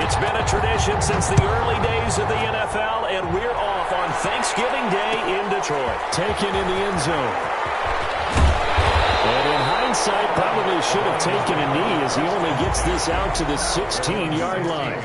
It's been a tradition since the early days of the NFL, and we're off on Thanksgiving Day in Detroit. Taken in the end zone. And in hindsight, probably should have taken a knee as he only gets this out to the 16-yard line.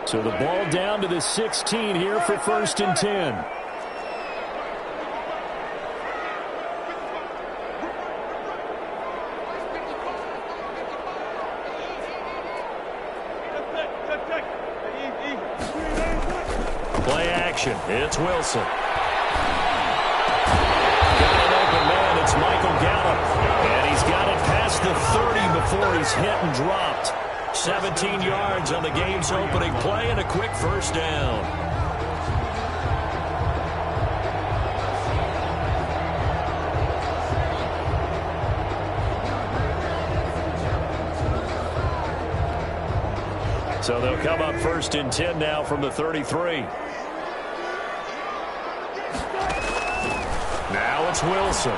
So the ball down to the 16 here for 1st and 10. Play action. It's Wilson. Got an open man. It's Michael Gallup. And he's got it past the 30 before he's hit and dropped. 17 yards on the game's opening play and a quick first down. So they'll come up 1st and 10 now from the 33. Now it's Wilson.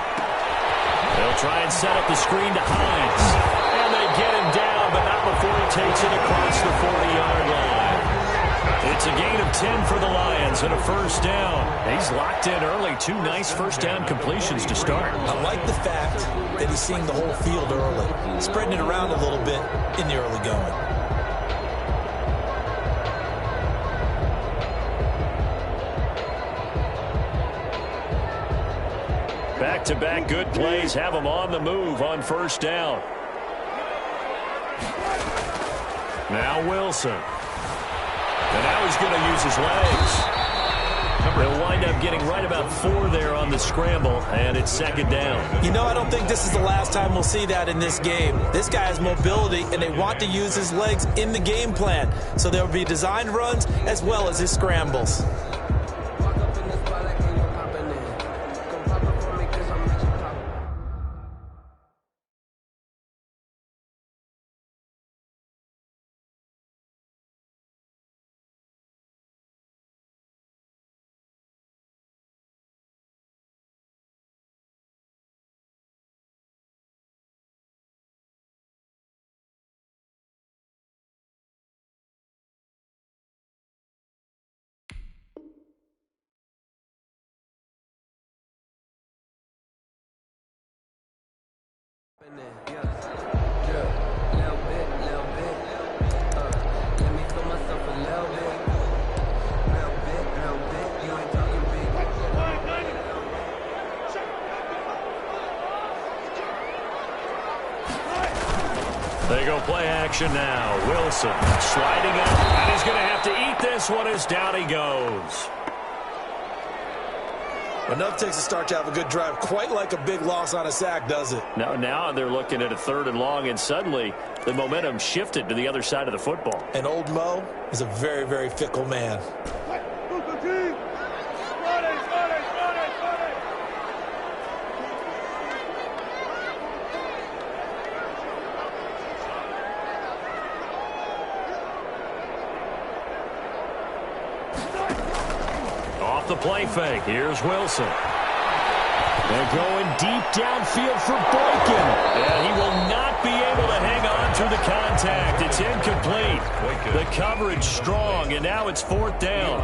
They'll try and set up the screen to Hines. And they get him down, but not before he takes it across the 40-yard line. It's a gain of 10 for the Lions and a first down. He's locked in early. 2 nice first down completions to start. I like the fact that he's seeing the whole field early, spreading it around a little bit in the early going. Back-to-back good plays have him on the move on first down. Now Wilson. And now he's going to use his legs. They'll wind up getting right about 4 there on the scramble, and it's 2nd down. You know, I don't think this is the last time we'll see that in this game. This guy has mobility, and they want to use his legs in the game plan. So there will be designed runs as well as his scrambles. They go play action now. Wilson sliding out, and he's going to have to eat this one as down he goes. Enough takes a start to have a good drive, quite like a big loss on a sack, does it? Now they're looking at a 3rd and long, and suddenly the momentum shifted to the other side of the football. And old Mo is a very, very fickle man. Off the play fake, here's Wilson. They're going deep downfield for Boykin. And he will not be able to hang on to the contact. It's incomplete. The coverage strong, and now it's 4th down.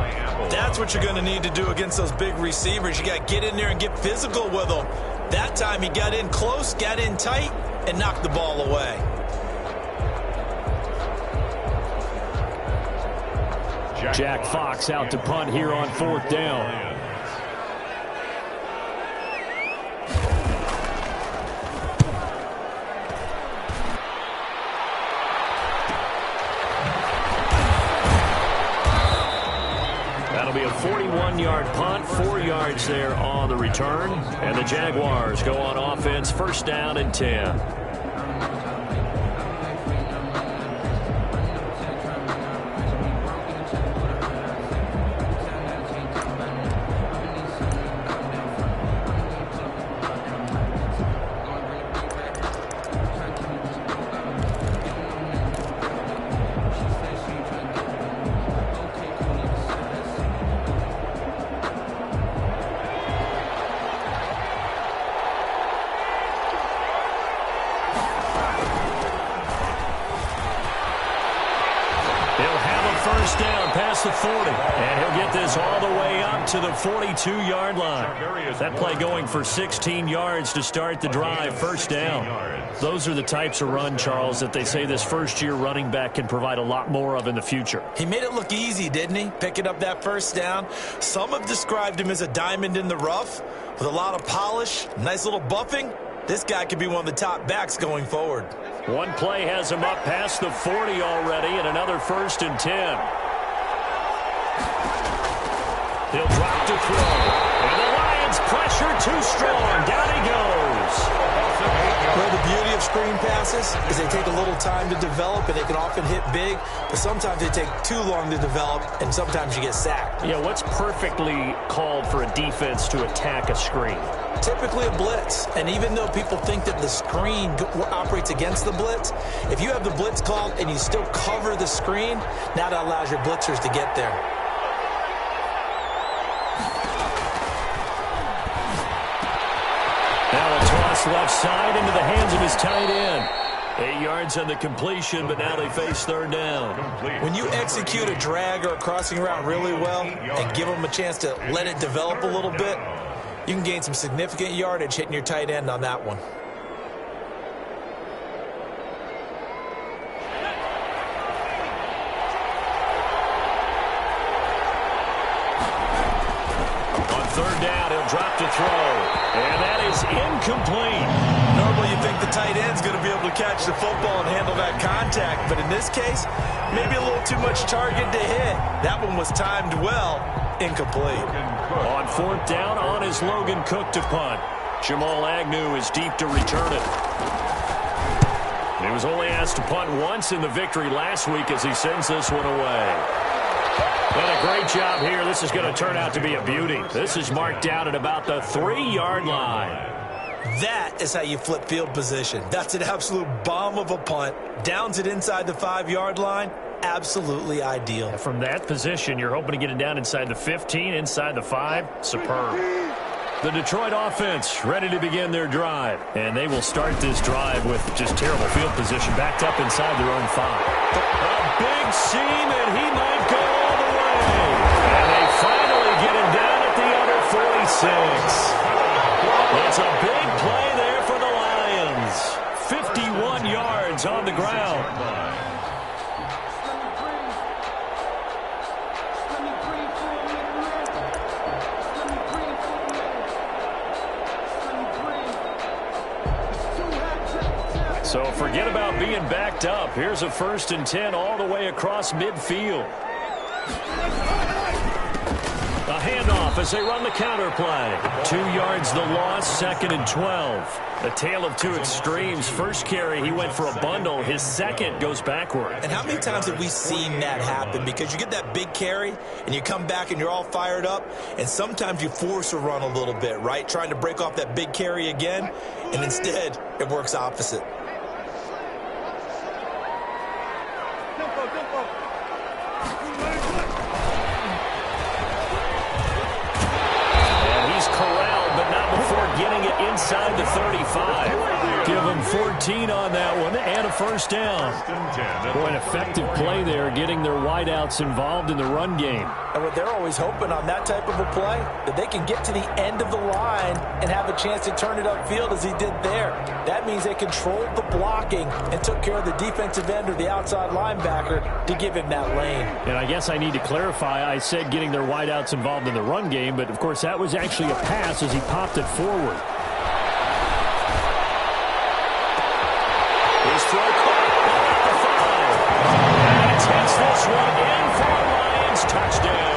That's what you're going to need to do against those big receivers. You got to get in there and get physical with them. That time he got in close, got in tight, and knocked the ball away. Jack Fox out to punt here on 4th down. That'll be a 41-yard punt, 4 yards there on the return. And the Jaguars go on offense, 1st down and 10. first down past the 40. And he'll get this all the way up to the 42-yard line. That play going for 16 yards to start the drive. First down. Those are the types of run, Charles, that they say this first-year running back can provide a lot more of in the future. He made it look easy, didn't he? Picking up that first down. Some have described him as a diamond in the rough with a lot of polish, nice little buffing. This guy could be one of the top backs going forward. One play has him up past the 40 already, and another 1st and 10. He'll drop to throw. And the Lions pressure too strong. Down he goes. Well, the beauty of screen passes is they take a little time to develop, and they can often hit big, but sometimes they take too long to develop, and sometimes you get sacked. Yeah, what's perfectly called for a defense to attack a screen? Typically a blitz, and even though people think that the screen operates against the blitz, if you have the blitz called and you still cover the screen, now that allows your blitzers to get there. Now a toss left side into the hands of his tight end. 8 yards on the completion, but now they face 3rd down. When you execute a drag or a crossing route really well and give them a chance to let it develop a little bit, you can gain some significant yardage hitting your tight end on that one. On 3rd down, he'll drop to throw. And that is incomplete. Normally you think the tight end's going to be able to catch the football and handle that contact, but in this case, maybe a little too much target to hit. That one was timed well. Incomplete. On 4th down, on is Logan Cook to punt. Jamal Agnew is deep to return it. He was only asked to punt once in the victory last week as he sends this one away. And a great job here. This is going to turn out to be a beauty. This is marked down at about the 3-yard line. That is how you flip field position. That's an absolute bomb of a punt. Downs it inside the 5-yard line. Absolutely ideal. From that position, you're hoping to get it down inside the 15, inside the 5. Superb. The Detroit offense ready to begin their drive. And they will start this drive with just terrible field position, backed up inside their own 5. A big seam, and he might go all the way. And they finally get him down at the other 46. That's a big play there for the Lions. 51 yards on the ground. So forget about being backed up. Here's a 1st and 10 all the way across midfield. A handoff as they run the counter play. 2 yards the loss, 2nd and 12. A tale of two extremes. First carry, he went for a bundle. His second goes backward. And how many times have we seen that happen? Because you get that big carry, and you come back and you're all fired up, and sometimes you force a run a little bit, right? Trying to break off that big carry again, and instead it works opposite. Getting it inside the 35. Give them 14 on that one and a 1st down. Boy, an effective play there, getting their wideouts involved in the run game. And what they're always hoping on that type of a play, that they can get to the end of the line and have a chance to turn it upfield as he did there. That means they controlled the blocking and took care of the defensive end or the outside linebacker to give him that lane. And I guess I need to clarify, I said getting their wideouts involved in the run game, but of course that was actually a pass as he popped it forward. His throw caught at the 5. And he takes this one in for a Lions touchdown.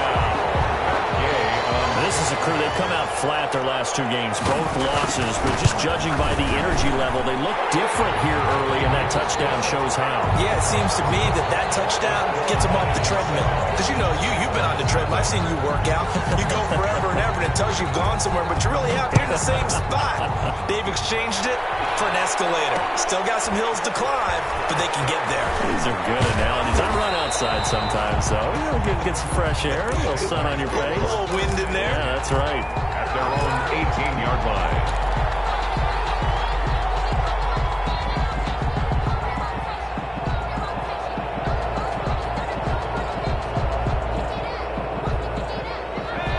This is a crew, they've come out flat their last 2 games, both losses, but just judging by the energy level, they look different here early, and that touchdown shows how. Yeah, it seems to me that touchdown gets them off the treadmill. Because, you know, you've been on the treadmill. I've seen you work out. You go forever and ever, and it tells you you've gone somewhere, but you really have to be in the same spot. They've exchanged it for an escalator. Still got some hills to climb, but they can get there. These are good analogies. I run outside sometimes, so get some fresh air, a little sun on your face. A little wind in there. Yeah, that's right. At their own 18-yard line.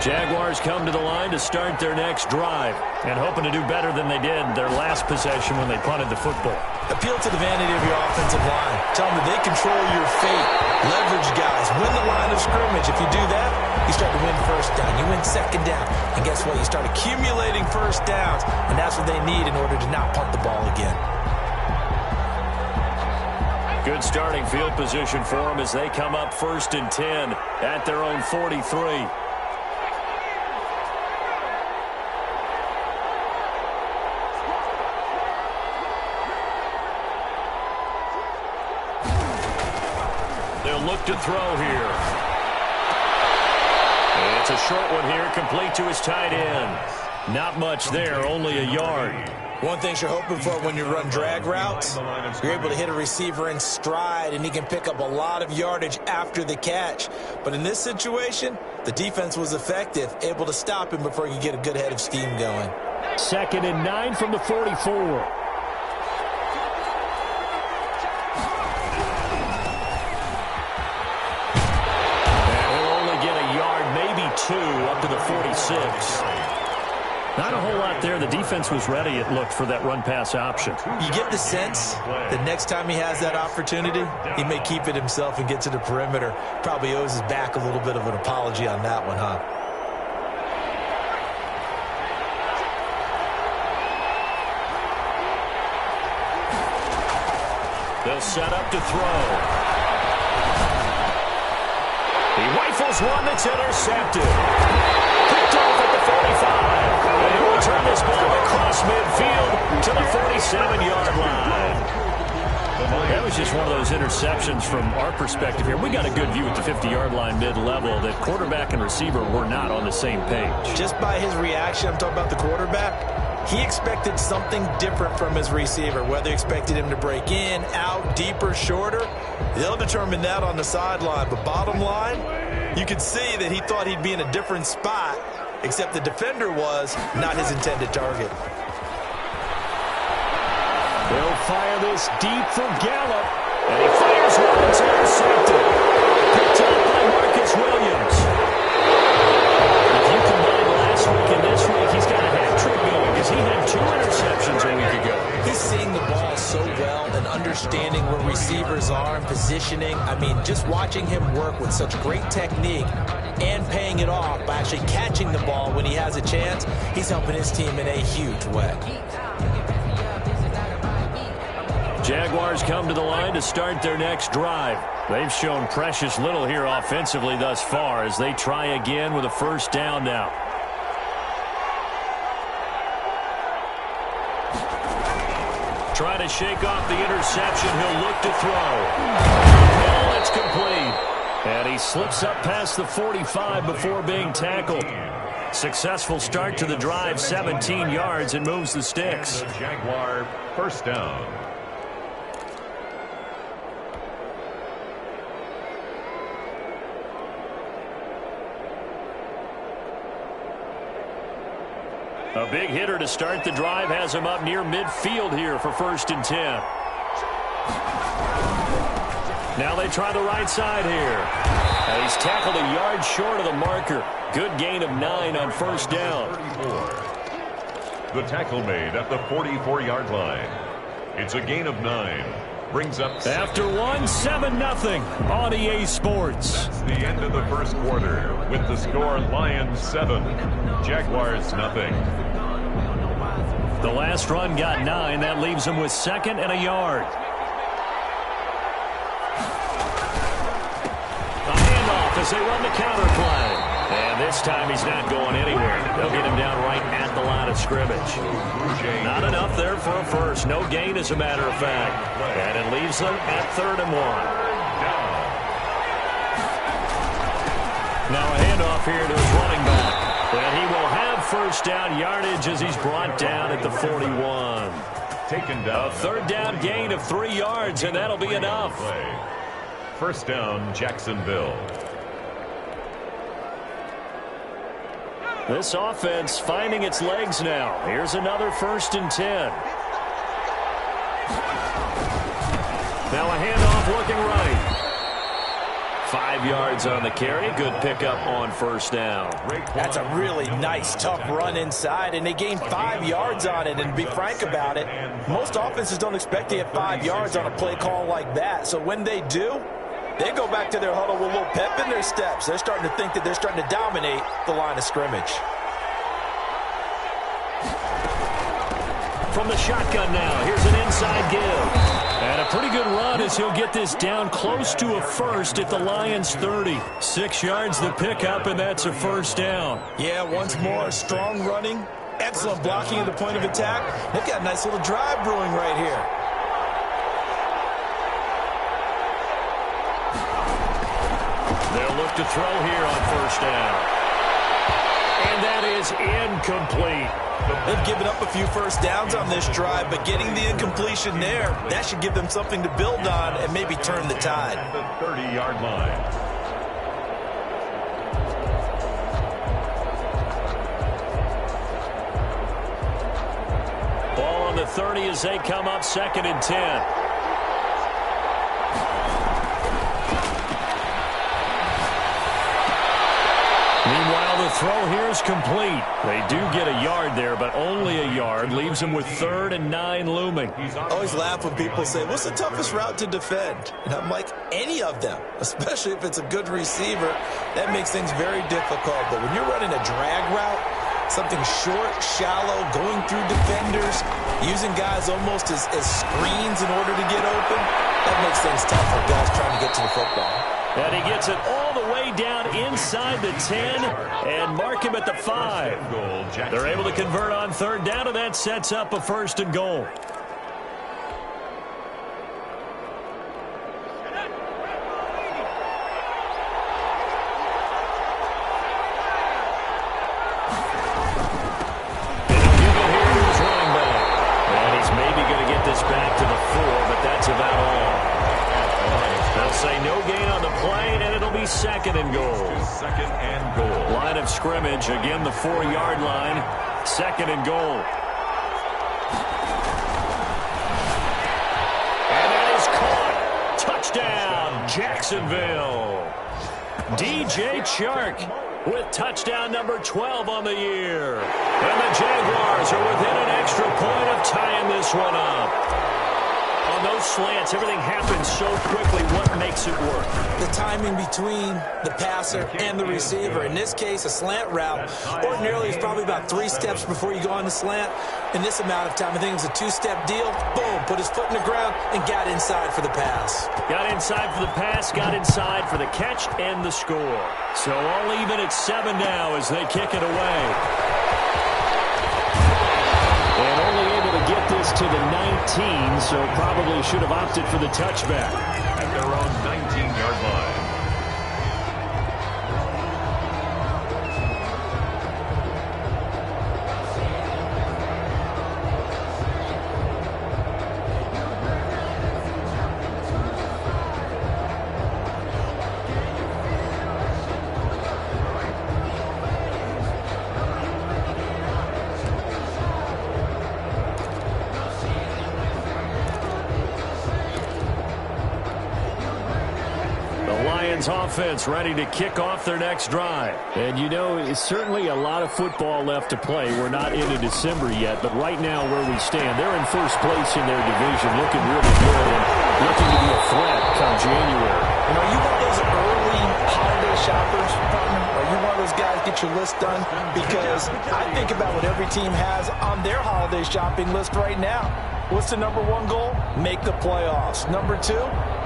Jaguars come to the line to start their next drive and hoping to do better than they did their last possession when they punted the football. Appeal to the vanity of your offensive line. Tell them that they control your fate. Leverage guys. Win the line of scrimmage. If you do that, you start to win first down. You win second down. And guess what? You start accumulating first downs, and that's what they need in order to not punt the ball again. Good starting field position for them as they come up 1st and 10 at their own 43. They'll look to throw here. It's a short one here, complete to his tight end. Not much there, only a yard. One thing you're hoping for when you run drag routes, you're able to hit a receiver in stride, and he can pick up a lot of yardage after the catch. But in this situation, the defense was effective, able to stop him before he could get a good head of steam going. 2nd and 9 from the 44. Two up to the 46. Not a whole lot there. The defense was ready, it looked, for that run-pass option. You get the sense that next time he has that opportunity, he may keep it himself and get to the perimeter. Probably owes his back a little bit of an apology on that one, huh? They'll set up to throw. He rifles one that's intercepted. Picked off at the 45. And he'll return this ball across midfield to the 47-yard line. That was just one of those interceptions from our perspective here. We got a good view at the 50-yard line mid-level that quarterback and receiver were not on the same page. Just by his reaction, I'm talking about the quarterback, he expected something different from his receiver, whether he expected him to break in, out, deeper, shorter. They'll determine that on the sideline. But bottom line, you could see that he thought he'd be in a different spot, except the defender was not his intended target. They'll fire this deep for Gallup, and he fires one that's intercepted. Picked up by Marcus Williams. If you combine last week and this week, he's got a hat-trick going because he had 2 interceptions a week ago. He's seeing the ball so well and understanding where receivers are and positioning. I mean, just watching him work with such great technique and paying it off by actually catching the ball when he has a chance, he's helping his team in a huge way. Jaguars come to the line to start their next drive. They've shown precious little here offensively thus far as they try again with a first down now. Trying to shake off the interception. He'll look to throw. Well, it's complete. And he slips up past the 45 before being tackled. Successful start to the drive, 17 yards, and moves the sticks. Jaguar first down. A big hitter to start the drive has him up near midfield here for 1st and 10. Now they try the right side here. And he's tackled a yard short of the marker. Good gain of 9 on first down. 34. The tackle made at the 44-yard line. It's a gain of 9. Brings up... After 7-0 on EA Sports. That's the end of the first quarter with the score Lions 7, Jaguars nothing. The last run got 9. That leaves him with 2nd and a yard. A handoff as they run the counter play. And this time he's not going anywhere. They'll get him down right at the line of scrimmage. Not enough there for a first. No gain, as a matter of fact. And it leaves them at 3rd and 1. Now a handoff here to his running back. And he will have first down yardage as he's brought down at the 41. Taken down. A 3rd down gain of 3 yards, and that'll be enough. First down, Jacksonville. This offense finding its legs now. Here's another 1st and 10. Now a handoff looking right. 5 yards on the carry. Good pickup on first down. That's a really nice, tough run inside, and they gained 5 yards on it. And to be frank about it, most offenses don't expect to get 5 yards on a play call like that. So when they do, they go back to their huddle with a little pep in their steps. They're starting to think that they're starting to dominate the line of scrimmage. From the shotgun now, here's an inside give. And a pretty good run as he'll get this down close to a first at the Lions' 30. 6 yards the pickup, and that's a first down. Yeah, once more, strong running, excellent blocking at the point of attack. They've got a nice little drive brewing right here. They'll look to throw here on first down. And that is incomplete. They've given up a few first downs on this drive, but getting the incompletion there, that should give them something to build on and maybe turn the tide. The 30-yard line. Ball on the 30 as they come up 2nd and 10. Meanwhile, the throw here is complete. They do get a yard there, but only a yard. Leaves them with 3rd and 9 looming. I always laugh when people say, what's the toughest route to defend? And I'm like, any of them, especially if it's a good receiver. That makes things very difficult. But when you're running a drag route, something short, shallow, going through defenders, using guys almost as screens in order to get open, that makes things tough for guys trying to get to the football. And he gets it all the way down inside the 10 and mark him at the 5. They're able to convert on 3rd down, and that sets up a 1st and goal. Back to the 4, but that's about all. They'll say no gain on the play, and it'll be 2nd and goal. 2nd and goal. Line of scrimmage, again the 4-yard line. 2nd and goal. And that is caught. Touchdown, Jacksonville. DJ Chark with touchdown number 12 on the year. And the Jaguars are within an extra point of tying this one up. On those slants, everything happens so quickly. What makes it work? The timing between the passer and the receiver. In this case, a slant route ordinarily is probably about 3 steps before you go on the slant. In this amount of time, I think it was a 2-step deal. Boom, put his foot in the ground and got inside for the pass. Got inside for the pass, got inside for the catch and the score. So all even at 7 now as they kick it away. And only able to get this to the 19, so probably should have opted for the touchback. At their own 19-yard line. Offense ready to kick off their next drive. And you know, it's certainly a lot of football left to play. We're not into December yet, but right now where we stand, they're in first place in their division, looking really good and looking to be a threat come January. And are you one of those early holiday shoppers, partner? Are you one of those guys get your list done? Because I think about what every team has on their holiday shopping list right now. What's the number 1 goal? Make the playoffs. Number 2,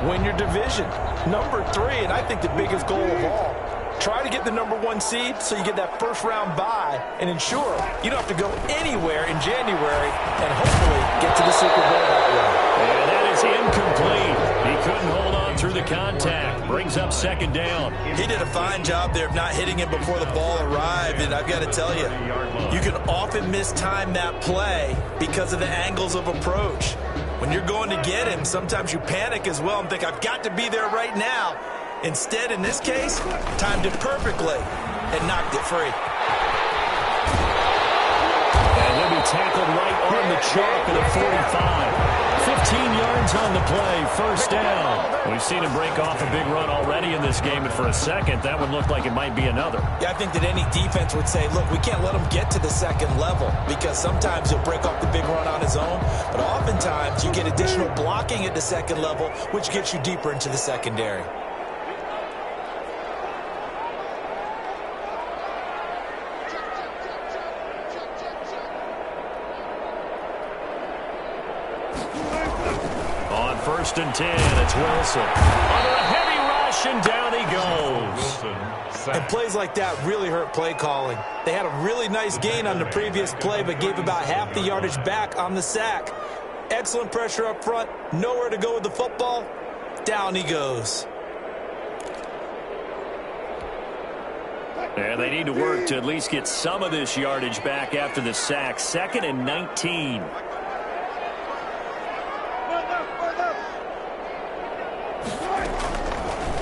win your division. Number 3, and I think the biggest goal of all, try to get the number 1 seed so you get that first-round bye and ensure you don't have to go anywhere in January and hopefully get to the Super Bowl that way. And that is incomplete. He couldn't hold on through the contact. Brings up 2nd down. He did a fine job there of not hitting him before the ball arrived, and I've got to tell you, you can often mistime that play because of the angles of approach. When you're going to get him, sometimes you panic as well and think, I've got to be there right now. Instead, in this case, timed it perfectly and knocked it free. And he'll be tackled right on the chalk at the 45. 15 yards on the play, first down. We've seen him break off a big run already in this game, and for a second, that one looked like it might be another. Yeah, I think that any defense would say, look, we can't let him get to the second level, because sometimes he'll break off the big run on his own, but oftentimes you get additional blocking at the second level, which gets you deeper into the secondary. First and 10, it's Wilson. Under a heavy rush, and down he goes. And plays like that really hurt play calling. They had a really nice gain on the previous play, but gave about half the yardage back on the sack. Excellent pressure up front, nowhere to go with the football. Down he goes. And they need to work to at least get some of this yardage back after the sack. 2nd and 19.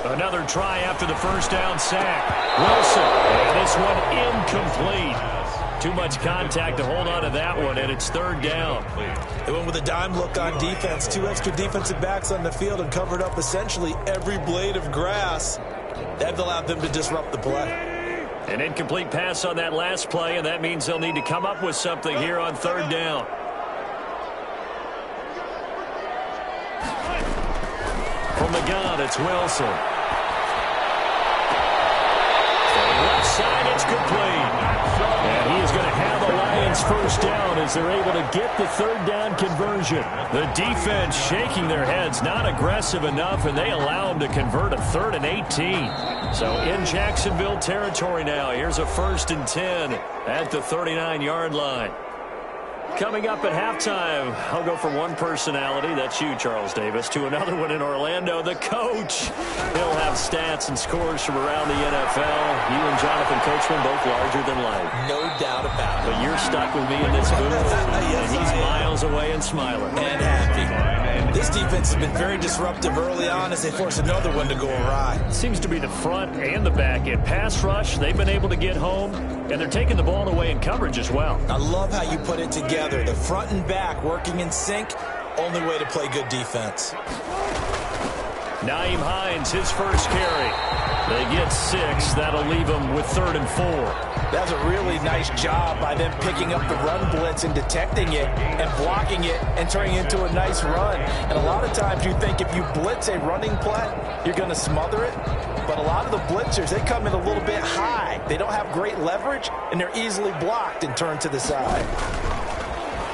Another try after the first down sack. Wilson, and this one incomplete. Too much contact to hold on to that one, and it's 3rd down. They went with a dime look on defense. 2 extra defensive backs on the field and covered up essentially every blade of grass. That allowed them to disrupt the play. An incomplete pass on that last play, and that means they'll need to come up with something here on 3rd down. From the gun, it's Wilson. Left side, it's complete. And he is going to have the Lions first down as they're able to get the 3rd down conversion. The defense shaking their heads, not aggressive enough, and they allow them to convert a 3rd and 18. So in Jacksonville territory now, here's a 1st and 10 at the 39-yard line. Coming up at halftime, I'll go from one personality, that's you, Charles Davis, to another one in Orlando, the coach. He'll have stats and scores from around the NFL. You and Jonathan Coachman both larger than life. No doubt about it. But you're stuck with me in this booth, Yes, and he's miles away and smiling. And happy. This defense has been very disruptive early on as they force another one to go awry. Seems to be the front and the back end. Pass rush, they've been able to get home, and they're taking the ball away in coverage as well. I love how you put it together. The front and back working in sync, only way to play good defense. Nyheim Hines, his first carry. They get 6. That'll leave them with 3rd and 4. That's a really nice job by them picking up the run blitz and detecting it and blocking it and turning it into a nice run. And a lot of times you think if you blitz a running play, you're going to smother it. But a lot of the blitzers, they come in a little bit high. They don't have great leverage, and they're easily blocked and turned to the side.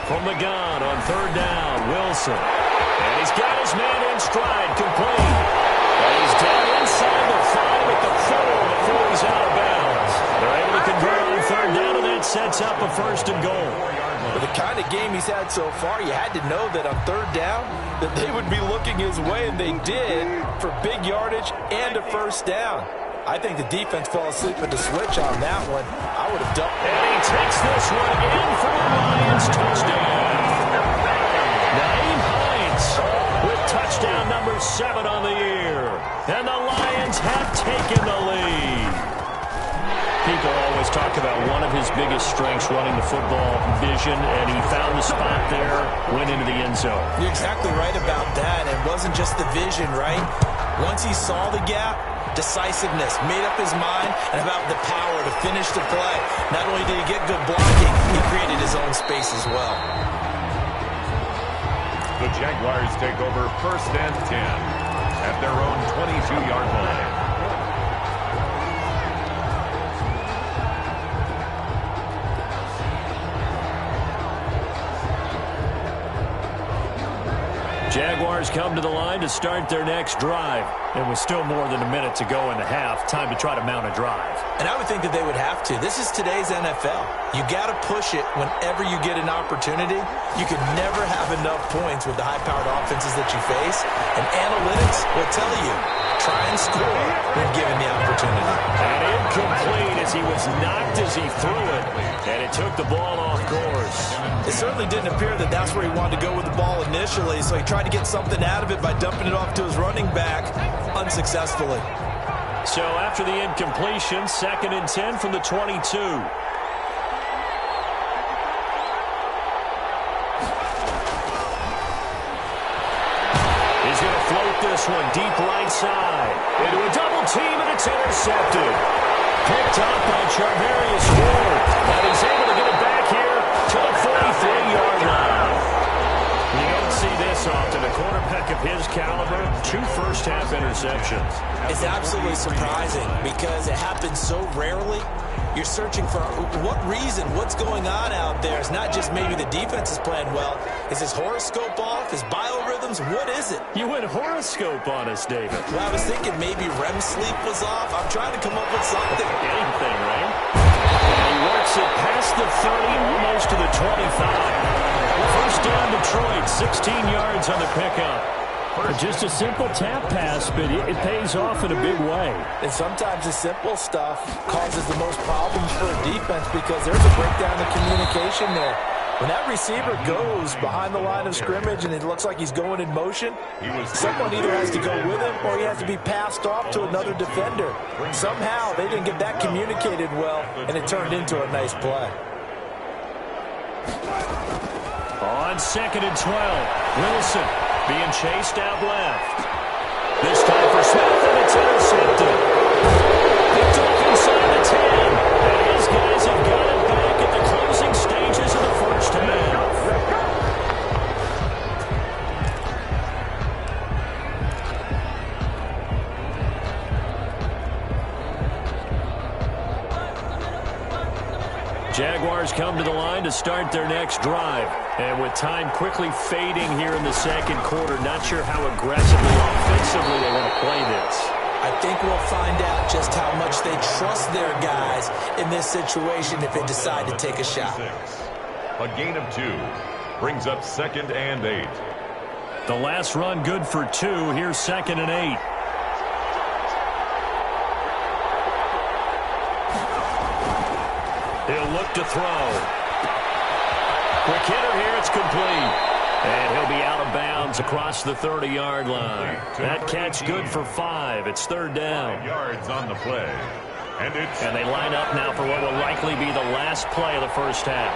From the gun on 3rd down, Wilson. And he's got his man in stride, complete. And he's down inside the 5 at the 4 before he's out of bounds. They're able to convert on 3rd down, and that sets up a 1st and goal. For the kind of game he's had so far, you had to know that on 3rd down, that they would be looking his way, and they did, for big yardage and a 1st down. I think the defense fell asleep at the switch on that one. I would have dumped it. And he takes this one in for a Lions touchdown. Nyheim Hines with touchdown number 7 on the year. And the Lions have taken the lead. People always talk about one of his biggest strengths, running the football, vision, and he found the spot there, went into the end zone. You're exactly right about that. It wasn't just the vision, right? Once he saw the gap, decisiveness, made up his mind, and about the power to finish the play. Not only did he get good blocking, he created his own space as well. The Jaguars take over 1st and 10 at their own 22-yard line. Jaguars come to the line to start their next drive. And with still more than a minute to go in the half, time to try to mount a drive. And I would think that they would have to. This is today's NFL. You got to push it whenever you get an opportunity. You can never have enough points with the high-powered offenses that you face. And analytics will tell you, try and score when given the opportunity. And incomplete as he was knocked as he threw it. And it took the ball off course. It certainly didn't appear that that's where he wanted to go with the ball initially, so he tried to get something out of it by dumping it off to his running back unsuccessfully. So after the incompletion, 2nd and 10 from the 22. this one deep right side. Into a double team, and it's intercepted. Picked up by Charvarius Ward. And he's able to get it back here to the 43-yard line. You don't see this often. A quarterback of his caliber, 2 first-half interceptions. It's absolutely surprising because it happens so rarely. You're searching for what reason, what's going on out there. It's not just maybe the defense is playing well. Is his horoscope off? His biorhythms? What is it? You went horoscope on us, David. Well, I was thinking maybe REM sleep was off. I'm trying to come up with something. Anything, right? And he works it past the 30, almost to the 25. First down, Detroit, 16 yards on the pickup. Just a simple tap pass, but it pays off in a big way. And sometimes the simple stuff causes the most problems for a defense because there's a breakdown in communication there. When that receiver goes behind the line of scrimmage and it looks like he's going in motion, someone either has to go with him or he has to be passed off to another defender. Somehow they didn't get that communicated well, and it turned into a nice play. On 2nd and 12, Wilson being chased out left. This time for Smith, and it's intercepted. Picked off inside the 10. And his guys have got it back at the closing stages of the first half. Jaguars come to the line to start their next drive. And with time quickly fading here in the second quarter, not sure how aggressively, offensively they want to play this. I think we'll find out just how much they trust their guys in this situation if they decide to take a shot. A gain of 2 brings up 2nd and 8. The last run good for 2. Here's 2nd and 8. He'll look to throw. Quick hitter here, it's complete. And he'll be out of bounds across the 30-yard line. That catch good for 5. It's 3rd down. 5 yards on the play. And they line up now for what will likely be the last play of the first half.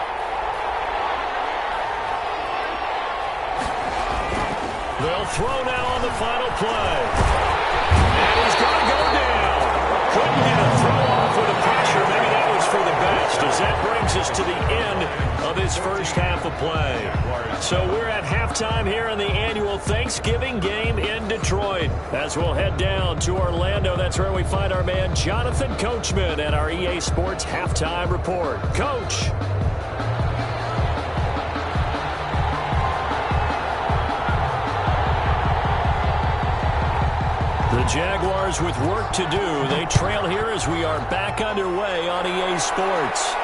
They'll throw now on the final play. And he's going to go down. Couldn't get a throw off with the pressure. Maybe that was for the best, as that brings us to the end of this first half of play. So we're at halftime here in the annual Thanksgiving game in Detroit. As we'll head down to Orlando, that's where we find our man Jonathan Coachman at our EA Sports Halftime Report. Coach. The Jaguars with work to do. They trail here as we are back underway on EA Sports.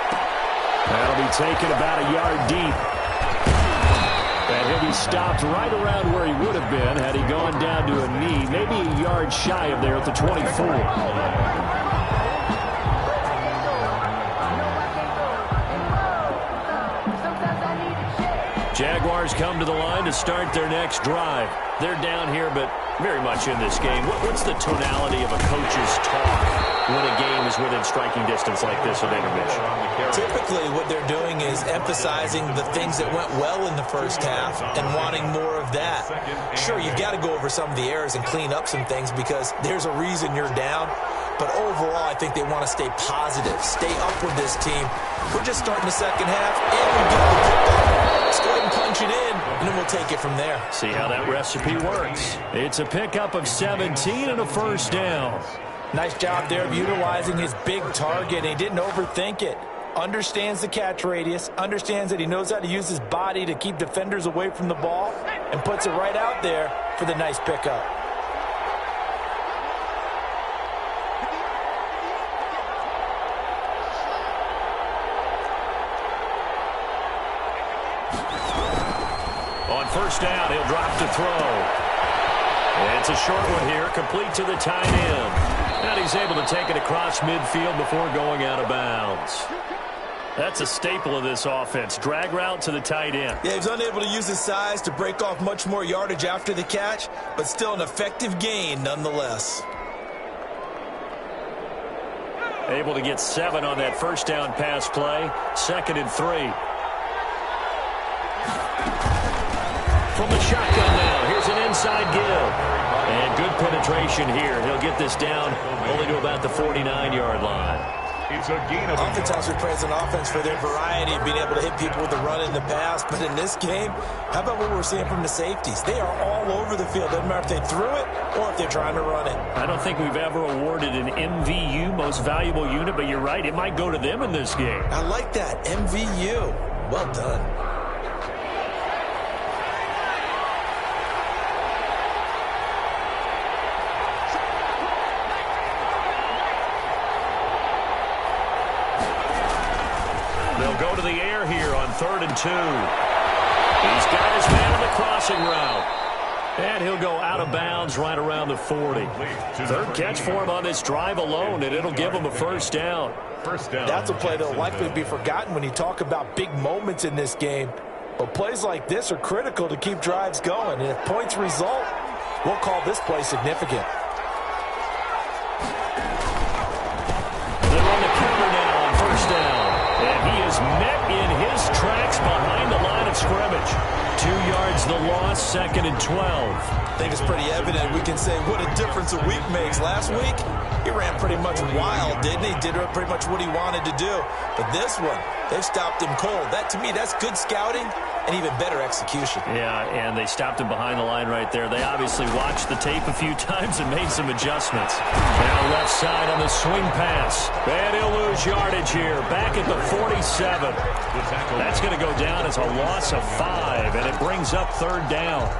That'll be taken about a yard deep. And he'll be stopped right around where he would have been had he gone down to a knee, maybe a yard shy of there at the 24. Jaguars come to the line to start their next drive. They're down here, but very much in this game. What's the tonality of a coach's talk when a game is within striking distance like this with intermission? Typically, what they're doing is emphasizing the things that went well in the first half and wanting more of that. Sure, you've got to go over some of the errors and clean up some things because there's a reason you're down. But overall, I think they want to stay positive, stay up with this team. We're just starting the second half, and we get the pickup. Let's go ahead and punch it in, and then we'll take it from there. See how that recipe works. It's a pickup of 17 and a first down. Nice job there of utilizing his big target. He didn't overthink it. Understands the catch radius, understands that he knows how to use his body to keep defenders away from the ball, and puts it right out there for the nice pickup. On first down, he'll drop to throw. And it's a short one here, complete to the tight end. And he's able to take it across midfield before going out of bounds. That's a staple of this offense. Drag route to the tight end. Yeah, he's unable to use his size to break off much more yardage after the catch, but still an effective gain nonetheless. Able to get 7 on that first down pass play. 2nd and 3. From the shotgun now, here's an inside give. And good penetration here. He'll get this down only to about the 49-yard line. It's a gain of Oftentimes we praise an offense for their variety of being able to hit people with the run in the pass. But in this game, how about what we're seeing from the safeties? They are all over the field. Doesn't matter if they threw it or if they're trying to run it. I don't think we've ever awarded an MVU, most valuable unit, but you're right. It might go to them in this game. I like that. MVU. Well done. They'll go to the air here on 3rd and 2. He's got his man on the crossing route. And he'll go out of bounds right around the 40. Third catch for him on this drive alone, and it'll give him a first down. That's a play that'll likely be forgotten when you talk about big moments in this game. But plays like this are critical to keep drives going. And if points result, we'll call this play significant. They're on the counter now on first down. And he is met in his tracks behind the line of scrimmage. 2 yards the loss, 2nd and 12. I think it's pretty evident. We can say what a difference a week makes. Last week, he ran pretty much wild, didn't he? Did pretty much what he wanted to do. But this one, they've stopped him cold. That, to me, that's good scouting and even better execution. Yeah, and they stopped him behind the line right there. They obviously watched the tape a few times and made some adjustments. Now left side on the swing pass. And he'll lose yardage here. Back at the 47. That's going to go down as a loss of 5, and it brings up 3rd down.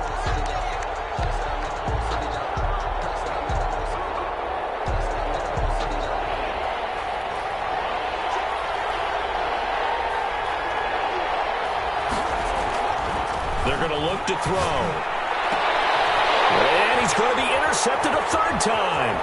They're going to look to throw. And he's going to be intercepted a 3rd time.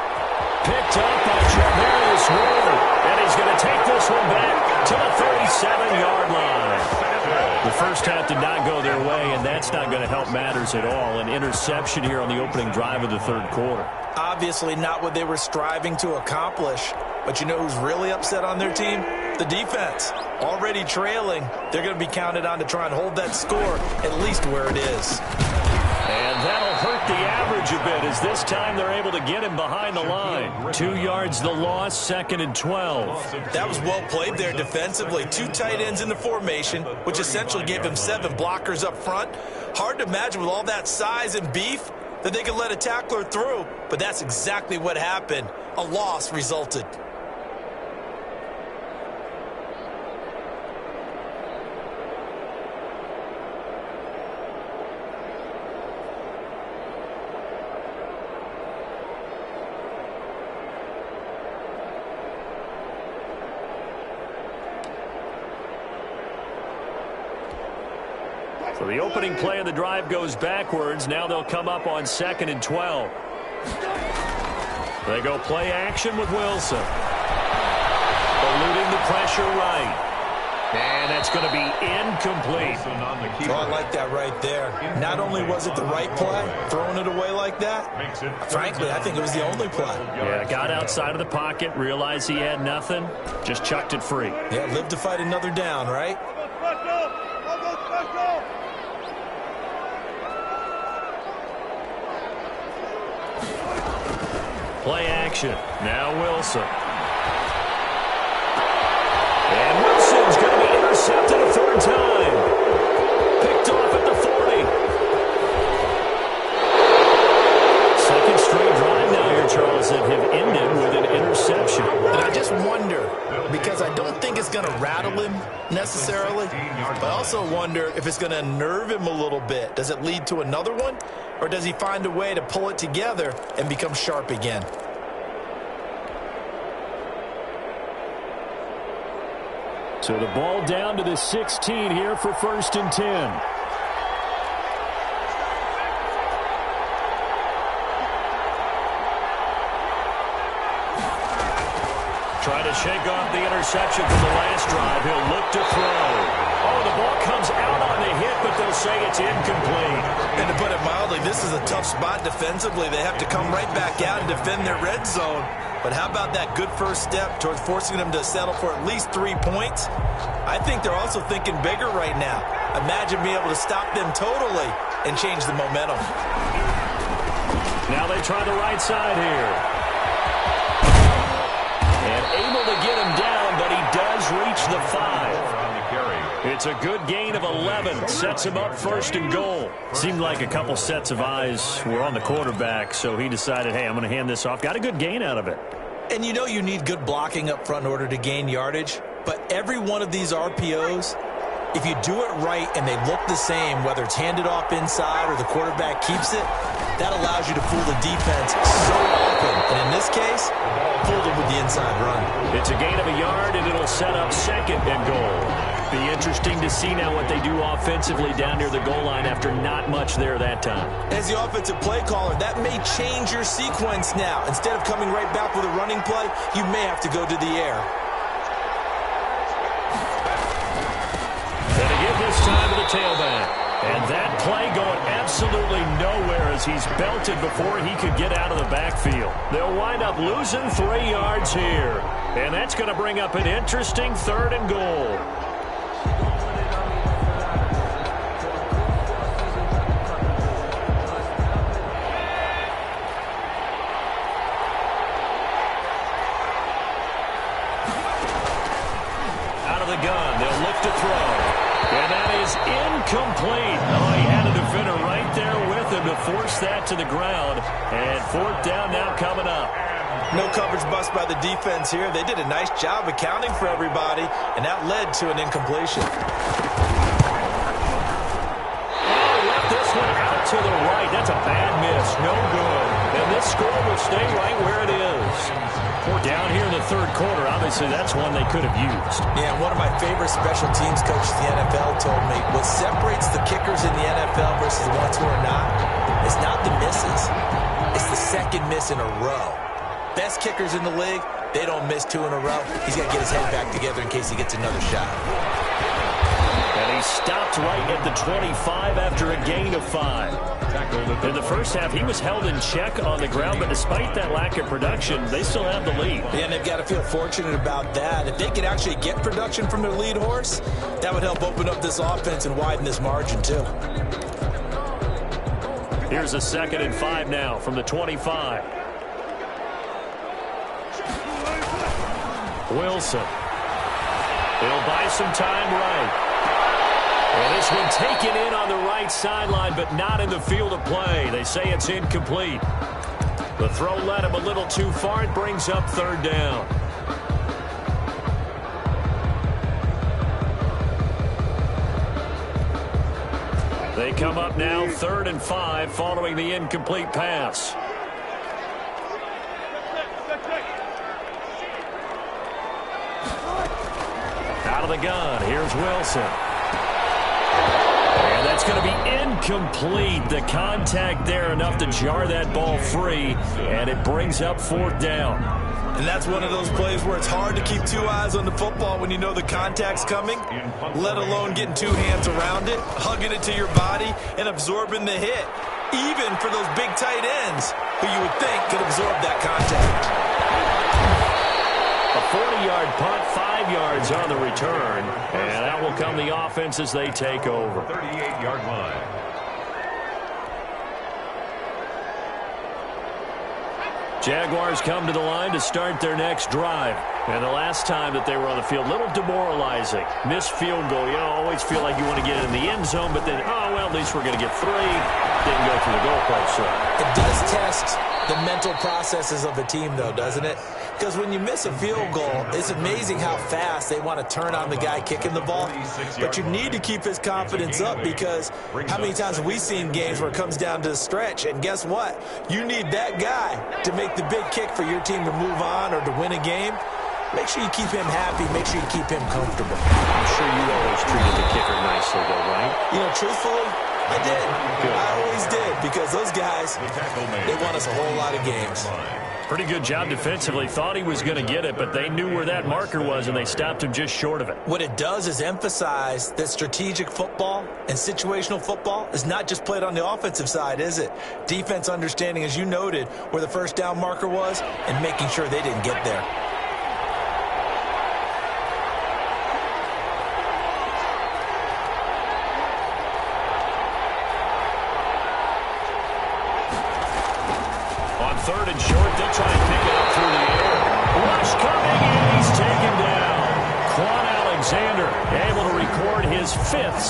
Picked up by Javarius Ward. And he's going to take this one back to the 37-yard line. The first half did not go their way, and that's not going to help matters at all. An interception here on the opening drive of the 3rd quarter. Obviously not what they were striving to accomplish. But you know who's really upset on their team? The defense. Already trailing, they're going to be counted on to try and hold that score at least where it is. And that'll hurt the average a bit as this time they're able to get him behind the line. 2 yards the loss, 2nd and 12. That was well played there defensively. 2 tight ends in the formation, which essentially gave them 7 blockers up front. Hard to imagine with all that size and beef that they could let a tackler through, but that's exactly what happened. A loss resulted. So the opening play of the drive goes backwards. Now they'll come up on 2nd and 12. They go play action with Wilson. Eluding the pressure right. And that's going to be incomplete. Oh, I like that right there. Not only was it the right play, throwing it away like that, frankly, I think it was the only play. Yeah, got outside of the pocket, realized he had nothing, just chucked it free. Yeah, live to fight another down, right? Play action. Now Wilson. And Wilson's going to be intercepted a 3rd time. Picked off at the 40. Second straight drive now here, Charles, that have ended with an interception. And I just wonder, because I don't think it's going to rattle him necessarily, but I also wonder if it's going to unnerve him a little bit. Does it lead to another one? Or does he find a way to pull it together and become sharp again? So the ball down to the 16 here for 1st and 10. Trying to shake off the interception from the last drive. He'll look to throw. Oh, the ball comes out on the hit, but they'll say it's incomplete. And to put it mildly, this is a tough spot defensively. They have to come right back out and defend their red zone. But how about that good first step towards forcing them to settle for at least 3 points? I think they're also thinking bigger right now. Imagine being able to stop them totally and change the momentum. Now they try the right side here. And able to get him down, but he does reach the 5. It's a good gain of 11. Sets him up first and goal. Seemed like a couple sets of eyes were on the quarterback, so he decided, hey, I'm going to hand this off. Got a good gain out of it. And you know you need good blocking up front in order to gain yardage, but every one of these RPOs, if you do it right and they look the same, whether it's handed off inside or the quarterback keeps it, that allows you to fool the defense so often. And in this case, fooled them with the inside run. It's a gain of a yard, and it'll set up second and goal. Be interesting to see now what they do offensively down near the goal line after not much there that time. As the offensive play caller, that may change your sequence now. Instead of coming right back with a running play, you may have to go to the air. Gonna give this time to the tailback. And that play going absolutely nowhere as he's belted before he could get out of the backfield. They'll wind up losing 3 yards here. And that's going to bring up an interesting 3rd and goal. Out of the gun, they'll look to throw. And that is incomplete. Oh, he had a defender right there with him to force that to the ground. And 4th down now coming up. No coverage bust by the defense here. They did a nice job accounting for everybody, and that led to an incompletion. Oh, left this one out to the right. That's a bad miss. No good. And this score will stay right where it is. We're down here in the 3rd quarter. Obviously, that's one they could have used. Yeah, one of my favorite special teams coaches in the NFL told me what separates the kickers in the NFL versus the ones who are not is not the misses. It's the second miss in a row. Best kickers in the league, they don't miss 2 in a row. He's got to get his head back together in case he gets another shot. And he stopped right at the 25 after a gain of 5. In the first half, he was held in check on the ground, but despite that lack of production, they still have the lead. Yeah, and they've got to feel fortunate about that. If they could actually get production from their lead horse, that would help open up this offense and widen this margin, too. Here's a 2nd and 5 now from the 25. Wilson. He'll buy some time right. And this one taken in on the right sideline, but not in the field of play. They say it's incomplete. The throw led him a little too far. It brings up 3rd down. They come up now 3rd and 5 following the incomplete pass. Out of the gun, here's Wilson. And that's going to be incomplete. The contact there enough to jar that ball free, and it brings up 4th down. And that's one of those plays where it's hard to keep 2 eyes on the football when you know the contact's coming, let alone getting 2 hands around it, hugging it to your body, and absorbing the hit, even for those big tight ends who you would think could absorb that contact. A 40-yard punt, 5 yards on the return, and that will come the offense as they take over. 38-yard line. Jaguars come to the line to start their next drive. And the last time that they were on the field, a little demoralizing. Missed field goal. You always feel like you want to get it in the end zone, but then, oh, well, at least we're going to get 3. Didn't go through the goalpost. So it does test the mental processes of a team, though, doesn't it? Because when you miss a field goal, it's amazing how fast they want to turn on the guy kicking the ball. But you need to keep his confidence up because how many times have we seen games where it comes down to the stretch? And guess what? You need that guy to make the big kick for your team to move on or to win a game. Make sure you keep him happy. Make sure you keep him comfortable. I'm sure you always treated the kicker nicely, though, right? You know, truthfully, I did. Good. I always did because those guys, they won us a whole lot of games. Pretty good job defensively. Thought he was going to get it, but they knew where that marker was, and they stopped him just short of it. What it does is emphasize that strategic football and situational football is not just played on the offensive side, is it? Defense understanding, as you noted, where the first down marker was and making sure they didn't get there.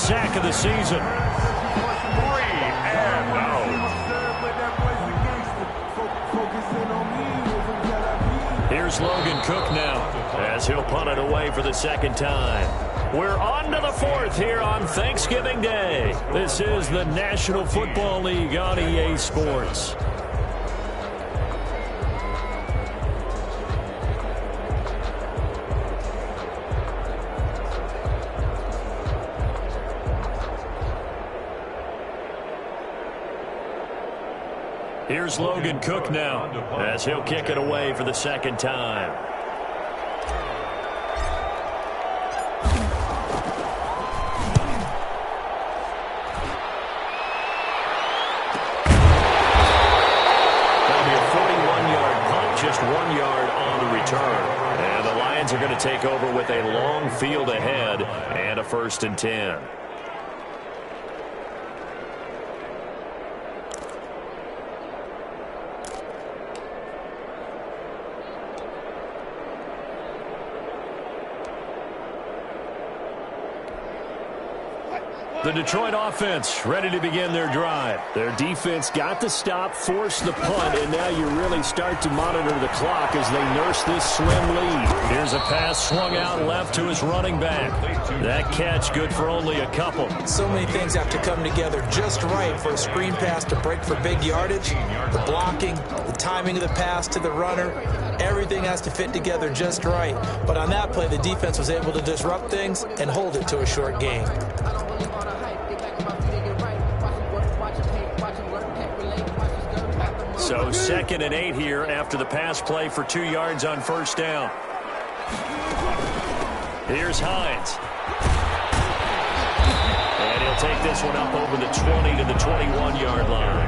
sack of the season. 3 and out. Here's Logan Cook now as he'll punt it away for the second time. We're on to the fourth here on Thanksgiving Day. This is the National Football League on EA Sports. Here's Logan Cook now as he'll kick it away for the second time. That'll be a 41-yard punt, just 1 yard on the return. And the Lions are going to take over with a long field ahead and a 1st and 10. The Detroit offense ready to begin their drive. Their defense got the stop, forced the punt, and now you really start to monitor the clock as they nurse this slim lead. Here's a pass swung out left to his running back. That catch good for only a couple. So many things have to come together just right for a screen pass to break for big yardage. The blocking, the timing of the pass to the runner, everything has to fit together just right. But on that play, the defense was able to disrupt things and hold it to a short gain. So 2nd and 8 here after the pass play for 2 yards on 1st down. Here's Hines. And he'll take this one up over the 20 to the 21-yard line.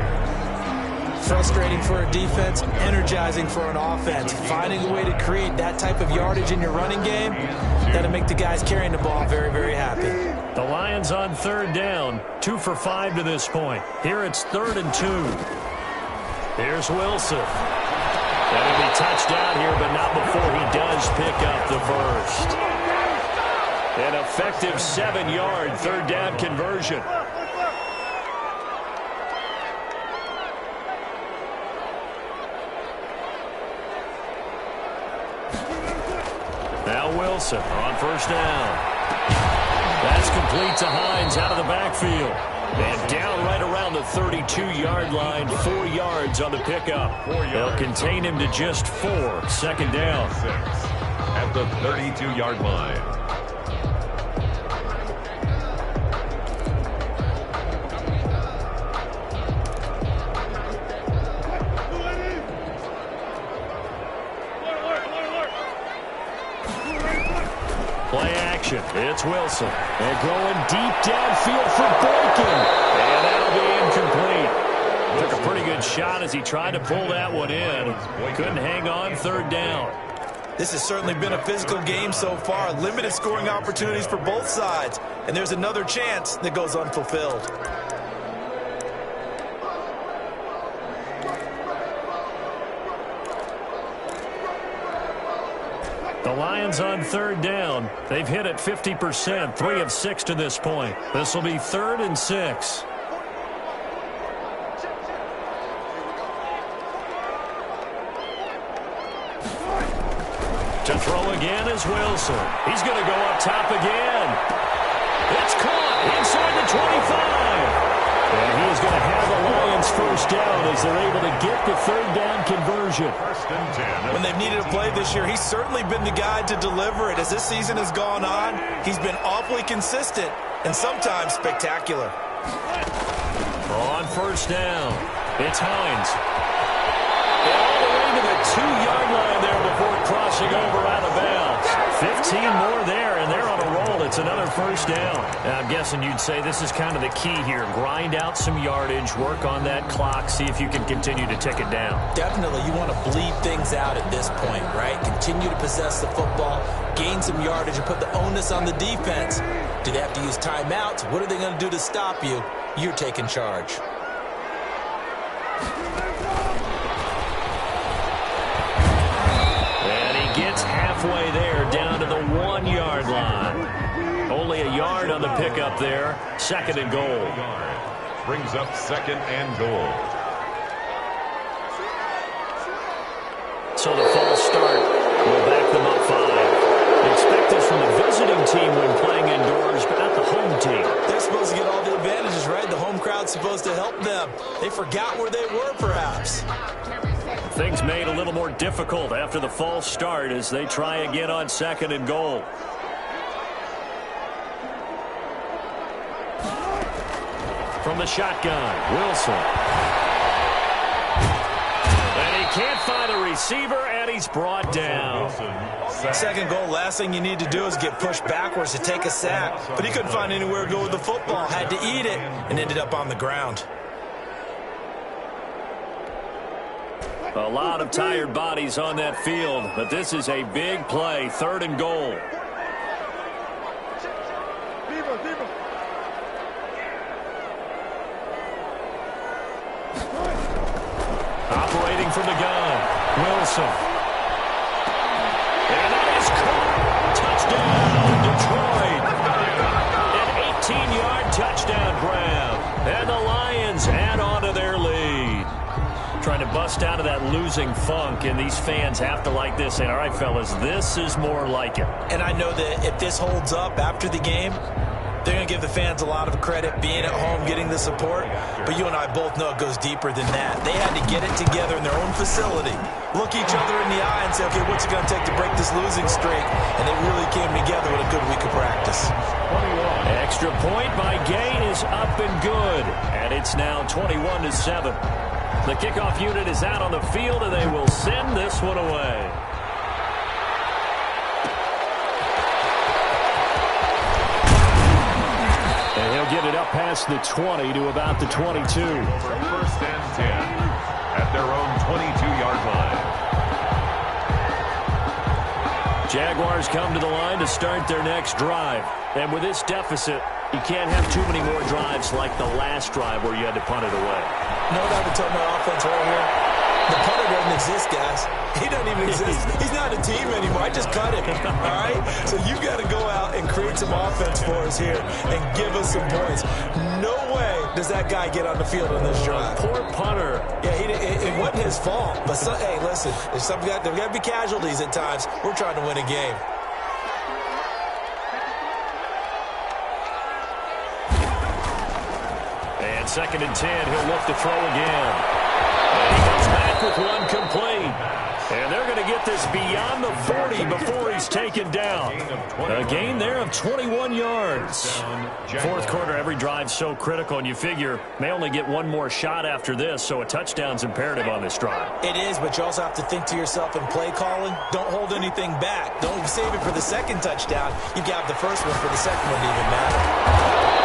Frustrating for a defense, energizing for an offense. Finding a way to create that type of yardage in your running game, that'll make the guys carrying the ball very, very happy. The Lions on 3rd down, 2 for 5 to this point. Here it's 3rd and 2. Here's Wilson. That'll be touchdown here, but not before he does pick up the first. An effective 7-yard 3rd down conversion. Now Wilson on 1st down. That's complete to Hines out of the backfield. And down right around the 32-yard line, 4 yards on the pickup. They'll contain him to just 4. 2nd down. At the 32-yard line. Play action. It's Wilson. They're going deep downfield for Boykin. And that'll be incomplete. Took a pretty good shot as he tried to pull that one in. Couldn't hang on 3rd down. This has certainly been a physical game so far. Limited scoring opportunities for both sides. And there's another chance that goes unfulfilled. The Lions on 3rd down. They've hit it 50%, 3 of 6 to this point. This will be 3rd and 6. To throw again is Wilson. He's going to go up top again. It's caught inside the 25. And he is going to have the Lions 1st down as they're able to get the 3rd down conversion. 1st and 10. When they've needed a play this year, he's certainly been the guy to deliver it. As this season has gone on, he's been awfully consistent and sometimes spectacular. On 1st down, it's Hines. And all the way to the 2-yard line there before crossing over out of bounds. 15 more there, and they're on a roll. It's another 1st down. Now, I'm guessing you'd say this is kind of the key here. Grind out some yardage, work on that clock, see if you can continue to tick it down. Definitely, you want to bleed things out at this point, right? Continue to possess the football, gain some yardage, and put the onus on the defense. Do they have to use timeouts? What are they going to do to stop you? You're taking charge. And he gets halfway there, down to the 1-yard line. Only a yard on the pickup there. 2nd and goal. Brings up 2nd and goal. So the false start will back them up 5. Expect this from the visiting team when playing indoors, but not the home team. They're supposed to get all the advantages, right? The home crowd's supposed to help them. They forgot where they were, perhaps. Things made a little more difficult after the false start as they try again on 2nd and goal. From the shotgun, Wilson. And he can't find a receiver, and he's brought down. 2nd goal, last thing you need to do is get pushed backwards to take a sack. But he couldn't find anywhere to go with the football, had to eat it, and ended up on the ground. A lot of tired bodies on that field, but this is a big play, 3rd and goal. Operating from the gun, Wilson. And that is caught. Touchdown, Detroit. An 18-yard touchdown grab. And the Lions add on to their lead. Trying to bust out of that losing funk, and these fans have to like this. And all right, fellas, this is more like it. And I know that if this holds up after the game, they're going to give the fans a lot of credit, being at home, getting the support. But you and I both know it goes deeper than that. They had to get it together in their own facility, look each other in the eye and say, okay, what's it going to take to break this losing streak? And they really came together with a good week of practice. Extra point by Gay is up and good. And it's now 21-7. The kickoff unit is out on the field, and they will send this one away. And he'll get it up past the 20 to about the 22. For 1st and 10 at their own 22-yard line. Jaguars come to the line to start their next drive. And with this deficit, you can't have too many more drives like the last drive where you had to punt it away. No doubt to tell my offense right here. The punter doesn't exist, guys. He doesn't even exist. He's not a team anymore. I just cut him. All right? So you've got to go out and create some offense for us here and give us some points. No way does that guy get on the field on this drive. Poor punter. Yeah, it wasn't his fault. But, hey, listen, there's got to be casualties at times. We're trying to win a game. And 2nd and 10, he'll look to throw again. And he comes back with one complete. And they're going to get this beyond the 40 before he's taken down. A gain there of 21 yards. 4th quarter, every drive's so critical, and you figure may only get one more shot after this, so a touchdown's imperative on this drive. It is, but you also have to think to yourself in play calling, don't hold anything back. Don't save it for the 2nd touchdown. You got the 1st one for the 2nd one to even matter.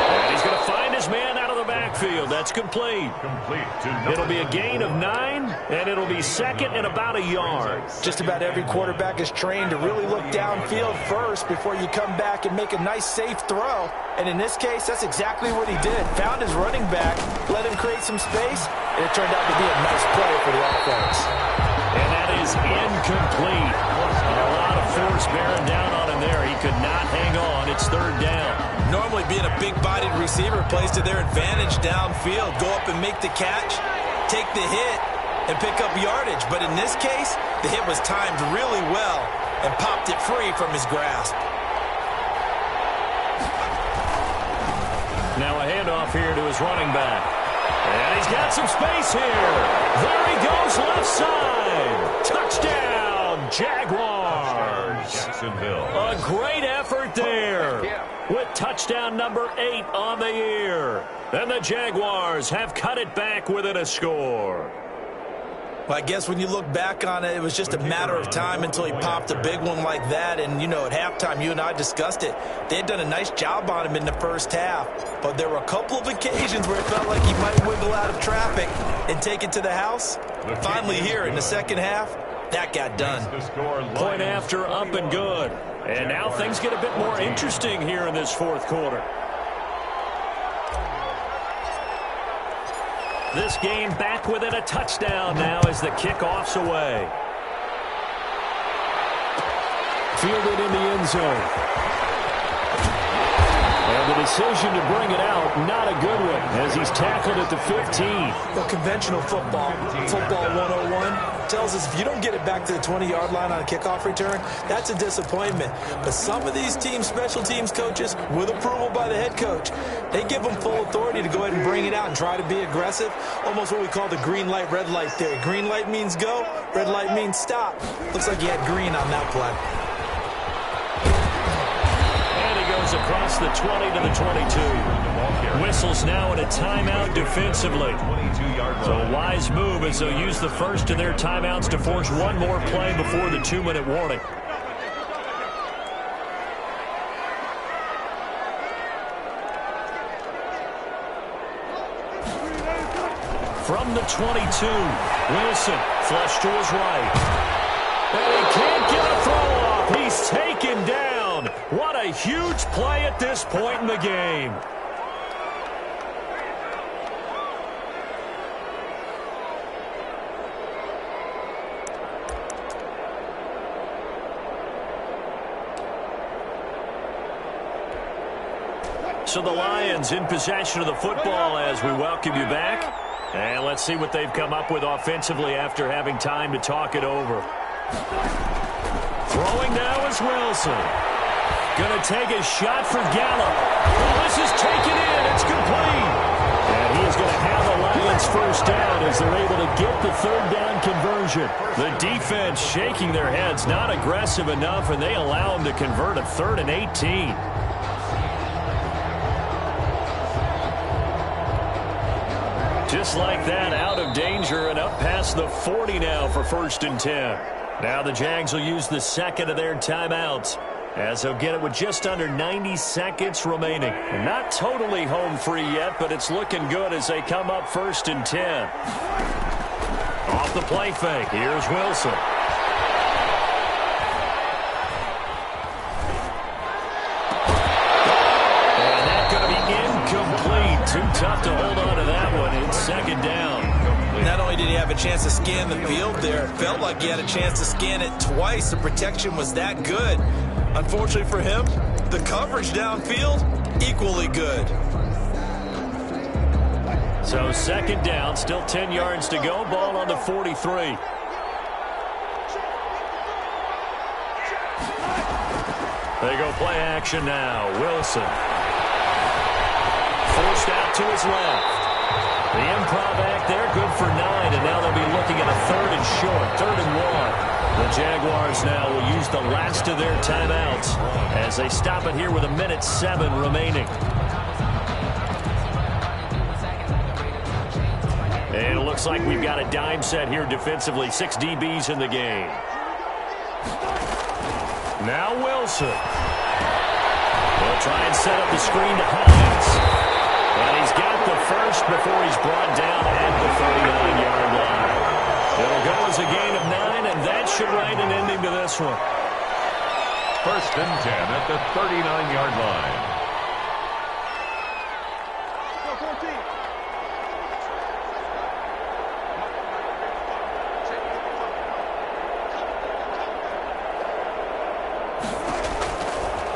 And he's going to find his man out of the backfield. That's complete. It'll be a gain of 9, and it'll be 2nd and about a yard. Just about every quarterback is trained to really look downfield first before you come back and make a nice, safe throw. And in this case, that's exactly what he did. Found his running back, let him create some space, and it turned out to be a nice play for the offense. And that is incomplete. A lot of force bearing down on him there. He could not hang on. It's 3rd down. Normally being a big-bodied receiver plays to their advantage downfield. Go up and make the catch, take the hit, and pick up yardage. But in this case, the hit was timed really well and popped it free from his grasp. Now a handoff here to his running back. And he's got some space here. There he goes, left side. Touchdown, Jaguars. Jacksonville. A great effort there with touchdown number 8 on the year. And the Jaguars have cut it back within a score. Well, I guess when you look back on it, it was just a matter of time until he popped a big one like that. And, you know, at halftime, you and I discussed it. They had done a nice job on him in the 1st half. But there were a couple of occasions where it felt like he might wiggle out of traffic and take it to the house. Finally here in the 2nd half, that got done. Point after, up and good. And now things get a bit more interesting here in this 4th quarter. This game back within a touchdown now as the kickoff's away. Fielded in the end zone. decision to bring it out, not a good one, as he's tackled at the 15. Well, conventional football 101, tells us if you don't get it back to the 20-yard line on a kickoff return, that's a disappointment. But some of these teams, special teams coaches, with approval by the head coach, they give them full authority to go ahead and bring it out and try to be aggressive, almost what we call the green light, red light theory. Green light means go, red light means stop. Looks like he had green on that play. Across the 20 to the 22. Whistles now in a timeout defensively. So a wise move as they'll use the first of their timeouts to force one more play before the 2-minute warning. From the 22, Wilson flush to his right. And he can't get a throw off. He's taken down. What a huge play at this point in the game. So the Lions in possession of the football as we welcome you back. And let's see what they've come up with offensively after having time to talk it over. Throwing now is Wilson. Going to take a shot for Gallup. Well, this is taken in. It's complete. And he is going to have the Lions first down as they're able to get the third down conversion. The defense shaking their heads, not aggressive enough, and they allow them to convert a 3rd and 18. Just like that, out of danger and up past the 40 now for 1st and 10. Now the Jags will use the second of their timeouts, as they'll get it with just under 90 seconds remaining. And not totally home free yet, but it's looking good as they come up 1st and 10. Off the play fake, here's Wilson. And that's going to be incomplete. Too tough to hold on to that one. It's 2nd down. Not only did he have a chance to scan the field there, it felt like he had a chance to scan it twice. The protection was that good. Unfortunately for him, the coverage downfield, equally good. So 2nd down, still 10 yards to go. Ball on the 43. They go play action now. Wilson. Forced out to his left. The improv act there, good for 9, and now they'll be looking at a 3rd and short, 3rd and 1. The Jaguars now will use the last of their timeouts as they stop it here with 1:07 remaining. And it looks like we've got a dime set here defensively, 6 DBs in the game. Now Wilson. They'll try and set up the screen to Hines. And he's got the first before he's brought down at the 39-yard line. It'll go as a gain of 9, and that should write an ending to this one. 1st and 10 at the 39-yard line.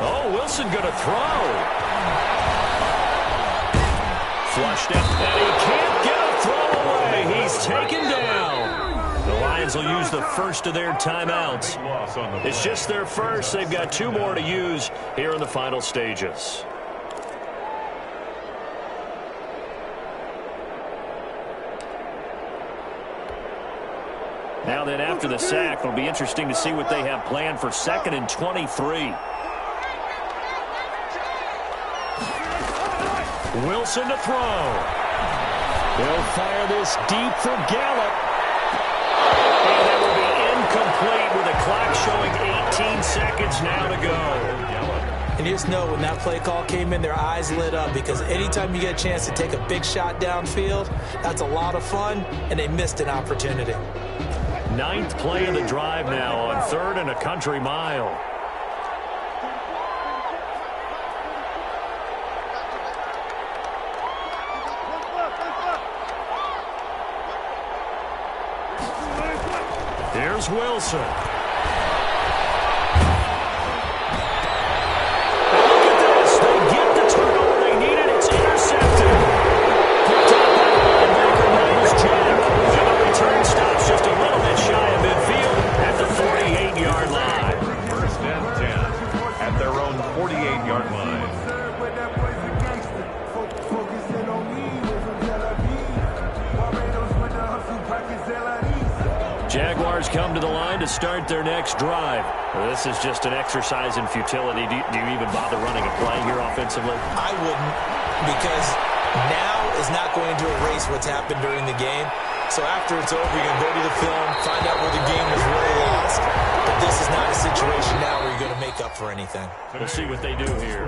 Oh, Wilson going to throw. Flushed out, and he can't get a throw away. He's taken down. The Lions will use the first of their timeouts. It's just their first. They've got 2 more to use here in the final stages. Now then, after the sack, it'll be interesting to see what they have planned for 2nd and 23. Wilson to throw. They'll fire this deep for Gallup. And that will be incomplete with the clock showing 18 seconds now to go. And you just know when that play call came in, their eyes lit up, because anytime you get a chance to take a big shot downfield, that's a lot of fun, and they missed an opportunity. 9th play of the drive now on 3rd and a country mile. Here's Wilson. And look at this. They get the turnover. They at their own 48-yard line. Jaguars come to the line to start their next drive. This is just an exercise in futility. Do you even bother running a play here offensively? I wouldn't, because now is not going to erase what's happened during the game. So after it's over, you're going to go to the film, find out where the game was really lost. But this is not a situation now where you're going to make up for anything. We'll see what they do here.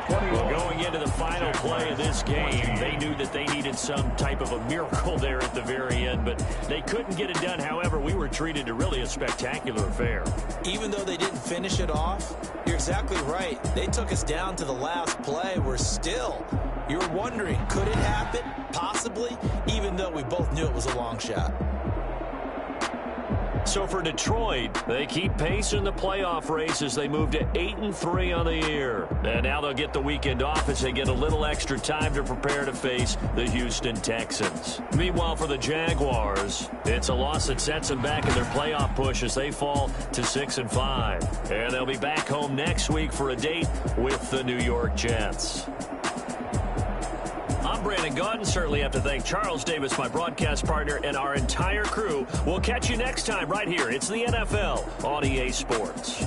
Well, going into the final play of this game, they knew that they needed some type of a miracle there at the very end, but they couldn't get it done. However, we were treated to really a spectacular affair. Even though they didn't finish it off, you're exactly right. They took us down to the last play. We're still, you're wondering, could it happen? Possibly, even though we both knew it was a long shot. So for Detroit, they keep pace in the playoff race as they move to 8-3 on the year. And now they'll get the weekend off as they get a little extra time to prepare to face the Houston Texans. Meanwhile, for the Jaguars, it's a loss that sets them back in their playoff push as they fall to 6-5. And they'll be back home next week for a date with the New York Jets. I'm Brandon Gaudin. Certainly have to thank Charles Davis, my broadcast partner, and our entire crew. We'll catch you next time right here. It's the NFL on EA Sports.